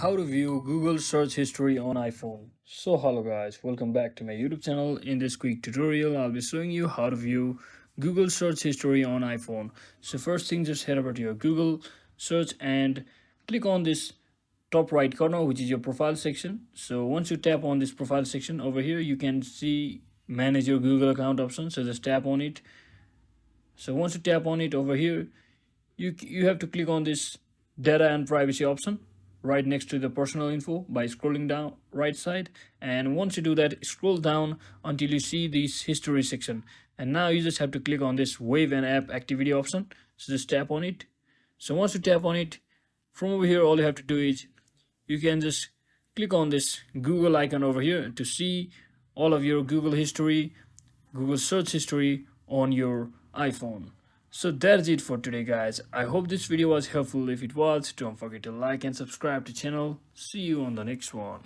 How to view Google search history on iPhone. So hello guys, welcome back to my YouTube channel. In this quick tutorial I'll be showing you how to view Google search history on iPhone. So first thing, just head over to your Google search and click on this top right corner, which is your profile section. So once you tap on this profile section over here, you can see manage your Google account option. So just tap on it. So once you tap on it over here, you have to click on this data and privacy option right next to the personal info by scrolling down right side. And once you do that, scroll down until you see this history section, and now you just have to click on this wave and app activity option. So just tap on it. So once you tap on it, from over here all you have to do is you can just click on this Google icon over here to see all of your Google history, Google search history on your iPhone. So that's it for today guys. I hope this video was helpful. If it was, don't forget to like and subscribe to channel. See you on the next one.